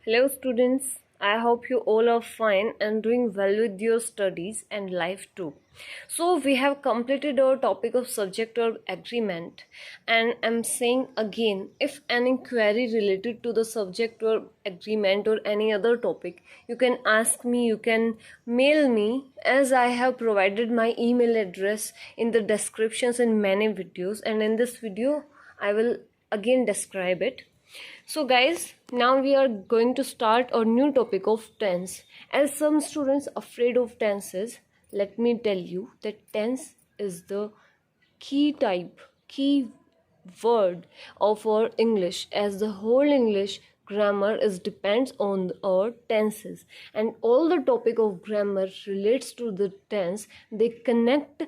Hello students, I hope you all are fine and doing well with your studies and life too. So we have completed our topic of subject or agreement, and I'm saying again, if any query related to the subject or agreement or any other topic, you can ask me, you can mail me, as I have provided my email address in the descriptions in many videos, and in this video I will again describe it. So guys, now we are going to start a new topic of tense. As some students afraid of tenses, let me tell you that tense is the key word of our English, as the whole English grammar is depends on our tenses, and all the topic of grammar relates to the tense. They connect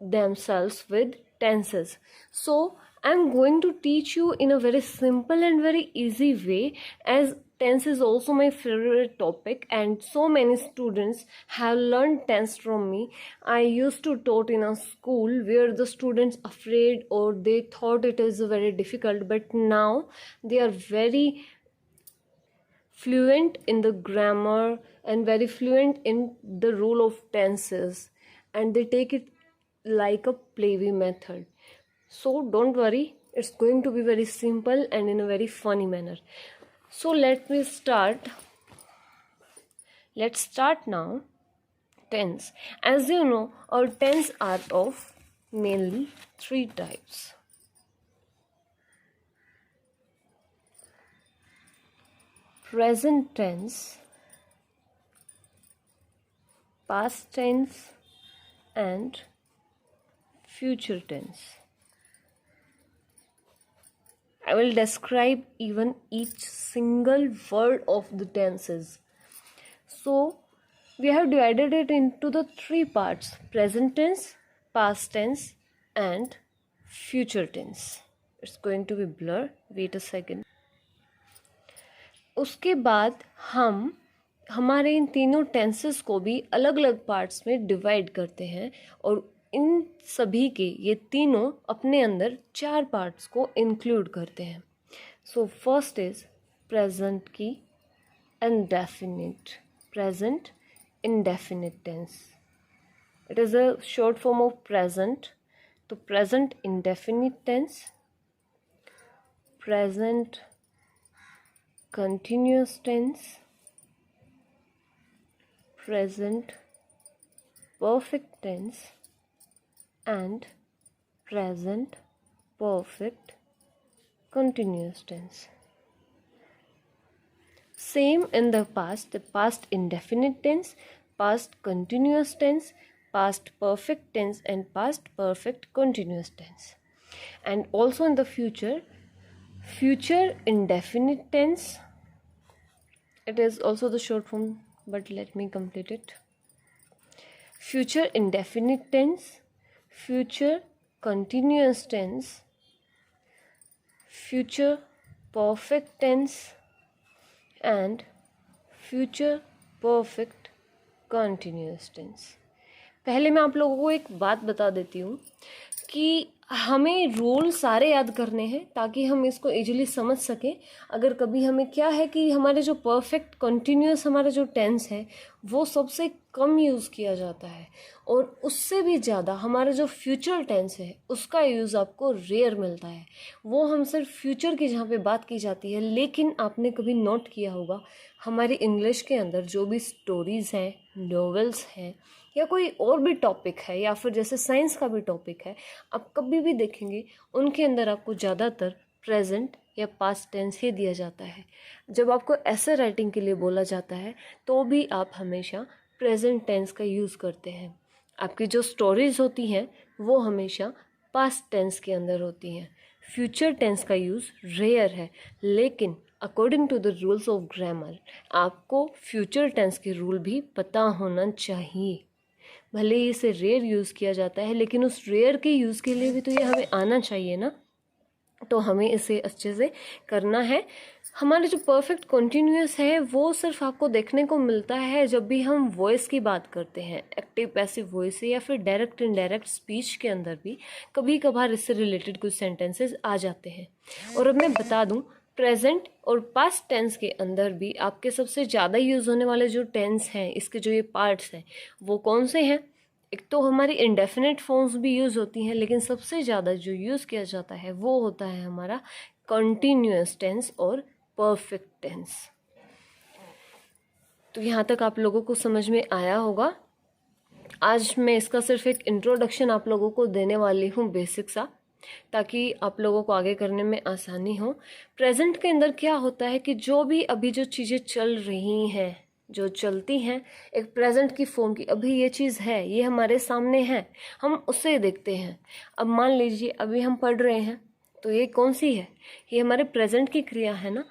themselves with tenses. So I'm going to teach you in a very simple and very easy way, as tense is also my favorite topic and so many students have learned tense from me. I used to taught in a school where the students afraid or they thought it is very difficult, but now they are very fluent in the grammar and very fluent in the rule of tenses, and they take it like a play method. So don't worry, it's going to be very simple and in a very funny manner. So let's start now. Tense. As you know, our tense are of mainly three types. Present tense, past tense, and future tense. I will describe even each single word of the tenses. So we have divided it into the three parts: present tense, past tense, and future tense. It's going to be blur. Wait a second. उसके बाद हम हमारे इन तीनों tenses को भी अलग अलग parts में डिवाइड करते हैं, और इन सभी के ये तीनों अपने अंदर चार पार्ट्स को इंक्लूड करते हैं. सो फर्स्ट इज प्रेजेंट की indefinite, present indefinite tense. It is a short form of present. तो present indefinite tense, present continuous tense, present perfect tense, and present perfect continuous tense. Same in the past indefinite tense, past continuous tense, past perfect tense, and past perfect continuous tense. And also in the future indefinite tense. It is also the short form, but let me complete it. Future indefinite tense, future continuous tense, future perfect tense, and future perfect continuous tense. पहले मैं आप लोगों को एक बात बता देती हूँ कि हमें रूल सारे याद करने हैं ताकि हम इसको इजीली समझ सकें. अगर कभी हमें क्या है कि हमारे जो परफेक्ट कंटिन्यूअस हमारा जो टेंस है वो सबसे कम यूज़ किया जाता है, और उससे भी ज़्यादा हमारा जो फ्यूचर टेंस है उसका यूज़ आपको रेयर मिलता है. वो हम सिर्फ फ्यूचर की जहाँ पे बात की जाती है. लेकिन आपने कभी नोट किया होगा हमारी इंग्लिश के अंदर जो भी स्टोरीज़ हैं, नॉवेल्स हैं, या कोई और भी टॉपिक है, या फिर जैसे साइंस का भी टॉपिक है, आप कभी भी देखेंगे उनके अंदर आपको ज़्यादातर प्रेजेंट या पास्ट टेंस ही दिया जाता है. जब आपको ऐसे राइटिंग के लिए बोला जाता है तो भी आप हमेशा प्रेजेंट टेंस का यूज़ करते हैं. आपकी जो स्टोरीज होती हैं वो हमेशा पास्ट टेंस के अंदर होती हैं. फ्यूचर टेंस का यूज़ रेयर है, लेकिन according to the rules of grammar आपको फ्यूचर टेंस के रूल भी पता होना चाहिए. भले ही इसे रेयर यूज़ किया जाता है, लेकिन उस रेयर के यूज़ के लिए भी तो ये हमें आना चाहिए ना. तो हमें इसे अच्छे से करना है. हमारे जो परफेक्ट कंटिन्यूअस है वो सिर्फ आपको देखने को मिलता है जब भी हम वॉइस की बात करते हैं, एक्टिव पैसिव वॉइस से, या फिर डायरेक्ट इनडायरेक्ट स्पीच के अंदर भी कभी कभार इससे रिलेटेड कुछ सेंटेंसेस आ जाते हैं. और अब मैं बता दूं, प्रेजेंट और पास्ट टेंस के अंदर भी आपके सबसे ज़्यादा यूज़ होने वाले जो टेंस हैं, इसके जो ये पार्ट्स हैं, वो कौन से हैं? एक तो हमारी इंडेफिनिट फॉर्म्स भी यूज़ होती हैं, लेकिन सबसे ज़्यादा जो यूज़ किया जाता है वो होता है हमारा कंटिन्यूअस टेंस और परफेक्ट टेंस। तो यहाँ तक आप लोगों को समझ में आया होगा। आज मैं इसका सिर्फ एक इंट्रोडक्शन आप लोगों को देने वाली हूँ, बेसिक सा, ताकि आप लोगों को आगे करने में आसानी हो। प्रेजेंट के अंदर क्या होता है कि जो भी अभी जो चीज़ें चल रही हैं, जो चलती हैं एक प्रेजेंट की फॉर्म की, अभी ये चीज़ है, ये हमारे सामने है, हम उसे देखते हैं। अब मान लीजिए अभी हम पढ़ रहे हैं, तो ये कौन सी है? ये हमारे प्रेजेंट की क्रिया है ना।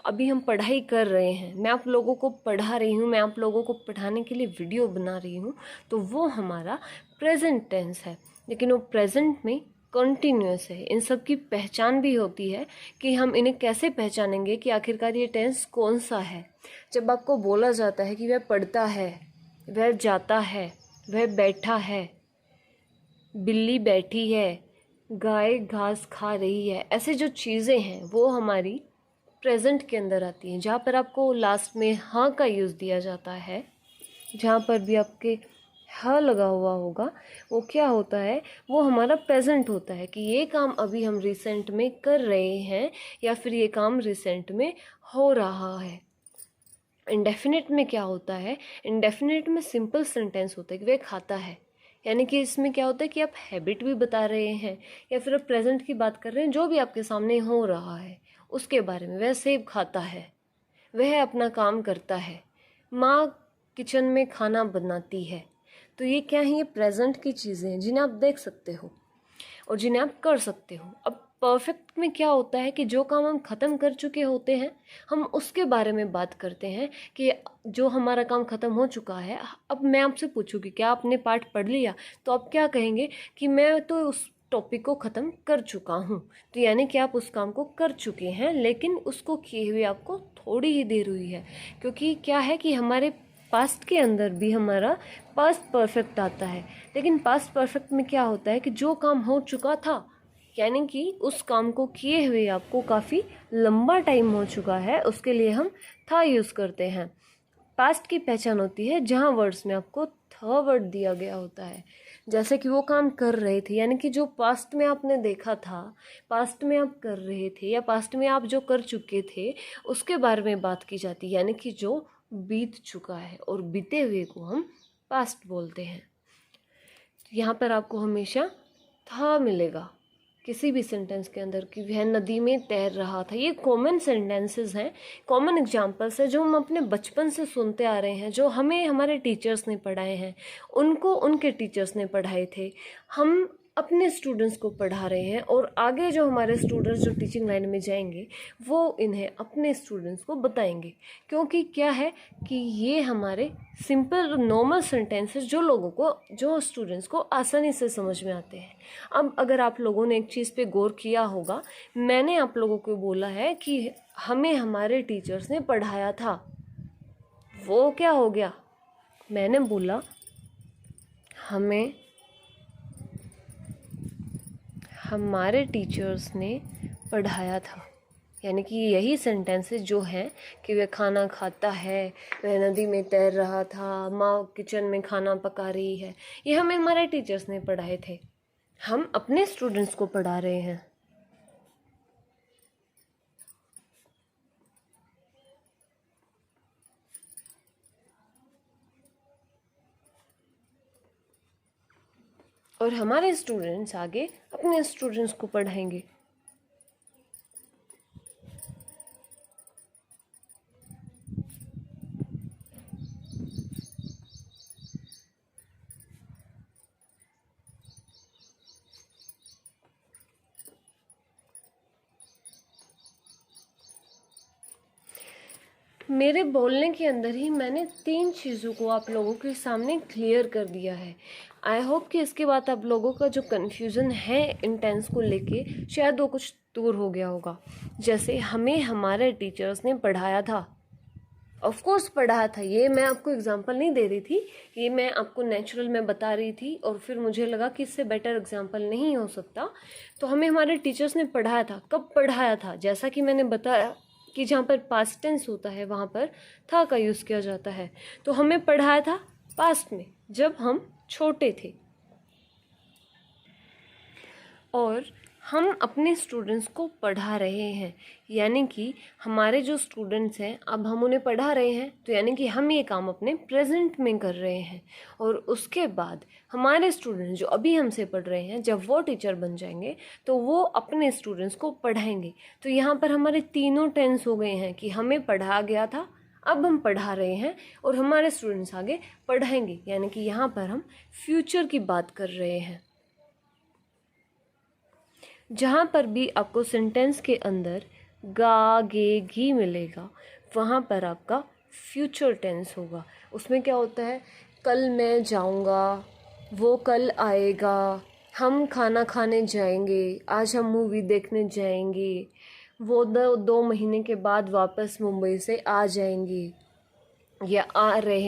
अभी हम पढ़ाई कर रहे हैं, मैं आप लोगों को पढ़ा रही हूँ, मैं आप लोगों को पढ़ाने के लिए वीडियो बना रही हूँ, तो वो हमारा प्रेजेंट टेंस है। लेकिन वो प्रेजेंट में कंटिन्यूअस है। इन सब की पहचान भी होती है कि हम इन्हें कैसे पहचानेंगे कि आखिरकार ये टेंस कौन सा है। जब आपको बोला जाता है कि वह पढ़ता है, वह जाता है, वह बैठा है, बिल्ली बैठी है, गाय घास खा रही है, ऐसे जो चीज़ें हैं वो हमारी प्रेजेंट के अंदर आती हैं। जहाँ पर आपको लास्ट में हाँ का यूज़ दिया जाता है, जहाँ पर भी आपके हाँ लगा हुआ होगा, वो क्या होता है? वो हमारा प्रेजेंट होता है कि ये काम अभी हम रिसेंट में कर रहे हैं या फिर ये काम रिसेंट में हो रहा है। इंडेफिनिट में क्या होता है? इंडेफिनिट में सिंपल सेंटेंस होता है कि वह खाता है, यानी कि इसमें क्या होता है कि आप हैबिट भी बता रहे हैं या फिर आप प्रेजेंट की बात कर रहे हैं, जो भी आपके सामने हो रहा है उसके बारे में। वह सेब खाता है, वह अपना काम करता है, माँ किचन में खाना बनाती है। तो ये क्या है? ये प्रेजेंट की चीज़ें हैं जिन्हें आप देख सकते हो और जिन्हें आप कर सकते हो। अब परफेक्ट में क्या होता है कि जो काम हम ख़त्म कर चुके होते हैं, हम उसके बारे में बात करते हैं कि जो हमारा काम ख़त्म हो चुका है। अब मैं आपसे पूछूँ कि क्या आपने पाठ पढ़ लिया, तो आप क्या कहेंगे कि मैं तो उस टॉपिक को ख़त्म कर चुका हूँ। तो यानी कि आप उस काम को कर चुके हैं, लेकिन उसको किए हुए आपको थोड़ी ही देर हुई है, क्योंकि क्या है कि हमारे पास्ट के अंदर भी हमारा पास्ट परफेक्ट आता है। लेकिन पास्ट परफेक्ट में क्या होता है कि जो काम हो चुका था, यानी कि उस काम को किए हुए आपको काफ़ी लंबा टाइम हो चुका है, उसके लिए हम था यूज़ करते हैं। पास्ट की पहचान होती है जहाँ वर्ड्स में आपको था वर्ड दिया गया होता है, जैसे कि वो काम कर रहे थे, यानी कि जो पास्ट में आपने देखा था, पास्ट में आप कर रहे थे या पास्ट में आप जो कर चुके थे उसके बारे में बात की जाती है, यानी कि जो बीत चुका है, और बीते हुए को हम पास्ट बोलते हैं। यहाँ पर आपको हमेशा था मिलेगा किसी भी सेंटेंस के अंदर कि वह नदी में तैर रहा था। ये कॉमन सेंटेंसेस हैं, कॉमन एग्जांपल्स हैं जो हम अपने बचपन से सुनते आ रहे हैं, जो हमें हमारे टीचर्स ने पढ़ाए हैं, उनको उनके टीचर्स ने पढ़ाए थे, हम अपने स्टूडेंट्स को पढ़ा रहे हैं, और आगे जो हमारे स्टूडेंट्स जो टीचिंग लाइन में जाएंगे वो इन्हें अपने स्टूडेंट्स को बताएंगे। क्योंकि क्या है कि ये हमारे सिंपल नॉर्मल सेंटेंसेस जो लोगों को, जो स्टूडेंट्स को आसानी से समझ में आते हैं। अब अगर आप लोगों ने एक चीज़ पे गौर किया होगा, मैंने आप लोगों को बोला है कि हमें हमारे टीचर्स ने पढ़ाया था, वो क्या हो गया? मैंने बोला हमें हमारे टीचर्स ने पढ़ाया था, यानी कि यही सेंटेंसेस जो हैं कि वह खाना खाता है, वह नदी में तैर रहा था, माँ किचन में खाना पका रही है, ये हमें हमारे टीचर्स ने पढ़ाए थे, हम अपने स्टूडेंट्स को पढ़ा रहे हैं। और हमारे स्टूडेंट्स आगे अपने स्टूडेंट्स को पढ़ाएंगे। मेरे बोलने के अंदर ही मैंने 3 चीज़ों को आप लोगों के सामने क्लियर कर दिया है। आई होप कि इसके बाद आप लोगों का जो कन्फ्यूज़न है इन टेंस को लेके, शायद वो कुछ दूर हो गया होगा। जैसे हमें हमारे टीचर्स ने पढ़ाया था, ऑफ कोर्स पढ़ा था, ये मैं आपको एग्जांपल नहीं दे रही थी, ये मैं आपको नेचुरल में बता रही थी, और फिर मुझे लगा कि इससे बेटर एग्जांपल नहीं हो सकता। तो हमें हमारे टीचर्स ने पढ़ाया था। कब पढ़ाया था? जैसा कि मैंने बताया कि जहाँ पर पास्ट टेंस होता है वहाँ पर था का यूज़ किया जाता है। तो हमें पढ़ाया था पास्ट में, जब हम छोटे थे। और हम अपने स्टूडेंट्स को पढ़ा रहे हैं, यानी कि हमारे जो स्टूडेंट्स हैं अब हम उन्हें पढ़ा रहे हैं, तो यानी कि हम ये काम अपने प्रेजेंट में कर रहे हैं। और उसके बाद हमारे स्टूडेंट्स जो अभी हमसे पढ़ रहे हैं, जब वो टीचर बन जाएंगे तो वो अपने स्टूडेंट्स को पढ़ाएंगे। तो यहाँ पर हमारे तीनों टेंस हो गए हैं कि हमें पढ़ाया गया था, अब हम पढ़ा रहे हैं, और हमारे स्टूडेंट्स आगे पढ़ाएंगे, यानी कि यहाँ पर हम फ्यूचर की बात कर रहे हैं। जहाँ पर भी आपको सेंटेंस के अंदर गा गे घी मिलेगा, वहाँ पर आपका फ्यूचर टेंस होगा। उसमें क्या होता है? कल मैं जाऊँगा, वो कल आएगा, हम खाना खाने जाएंगे, आज हम मूवी देखने जाएंगे, वो 2 महीने के बाद वापस मुंबई से आ जाएंगे, या आ रहे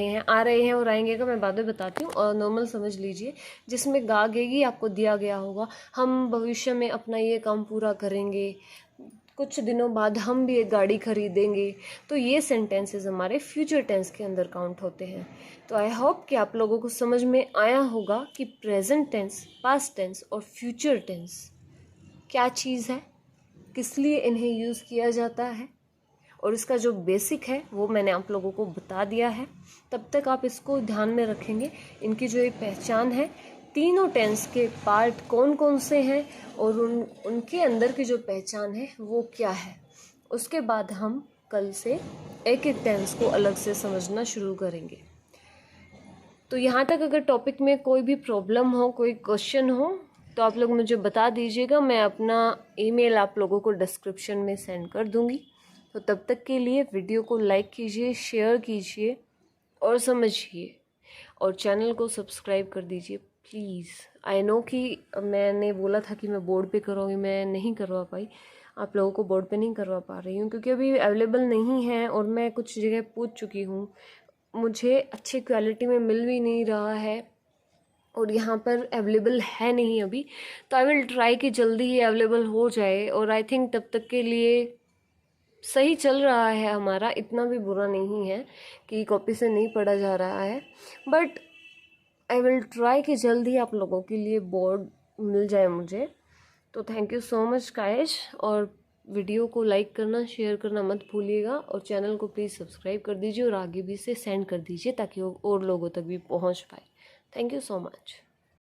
हैं और आएंगे का मैं बाद में बताती हूँ, और नॉर्मल समझ लीजिए जिसमें गा गेगी आपको दिया गया होगा। हम भविष्य में अपना ये काम पूरा करेंगे, कुछ दिनों बाद हम भी एक गाड़ी खरीदेंगे। तो ये सेंटेंसेस हमारे फ्यूचर टेंस के अंदर काउंट होते हैं। तो आई होप कि आप लोगों को समझ में आया होगा कि प्रेजेंट टेंस, पास्ट टेंस और फ्यूचर टेंस क्या चीज़ है, किस लिए इन्हें यूज़ किया जाता है, और इसका जो बेसिक है वो मैंने आप लोगों को बता दिया है। तब तक आप इसको ध्यान में रखेंगे। इनकी जो एक पहचान है, तीनों टेंस के पार्ट कौन कौन से हैं और उनके अंदर की जो पहचान है वो क्या है। उसके बाद हम कल से एक एक टेंस को अलग से समझना शुरू करेंगे। तो यहाँ तक अगर टॉपिक में कोई भी प्रॉब्लम हो, कोई क्वेश्चन हो, तो आप लोग मुझे बता दीजिएगा। मैं अपना ईमेल आप लोगों को डिस्क्रिप्शन में सेंड कर दूँगी। तो तब तक के लिए वीडियो को लाइक कीजिए, शेयर कीजिए और समझिए, और चैनल को सब्सक्राइब कर दीजिए प्लीज़। आई नो कि मैंने बोला था कि मैं बोर्ड पे करूँगी, मैं नहीं करवा पाई, आप लोगों को बोर्ड पे नहीं करवा पा रही हूँ क्योंकि अभी अवेलेबल नहीं है, और मैं कुछ जगह पूछ चुकी हूँ, मुझे अच्छी क्वालिटी में मिल भी नहीं रहा है, और यहाँ पर अवेलेबल है नहीं अभी। तो आई विल ट्राई कि जल्दी ही अवेलेबल हो जाए, और आई थिंक तब तक के लिए सही चल रहा है हमारा, इतना भी बुरा नहीं है कि कॉपी से नहीं पढ़ा जा रहा है। बट आई विल ट्राई कि जल्दी आप लोगों के लिए बोर्ड मिल जाए मुझे। तो thank you so much guys, और वीडियो को लाइक करना, शेयर करना मत भूलिएगा, और चैनल को प्लीज़ सब्सक्राइब कर दीजिए, और आगे भी इसे सेंड कर दीजिए ताकि वो और लोगों तक भी पहुंच पाए। Thank you so much.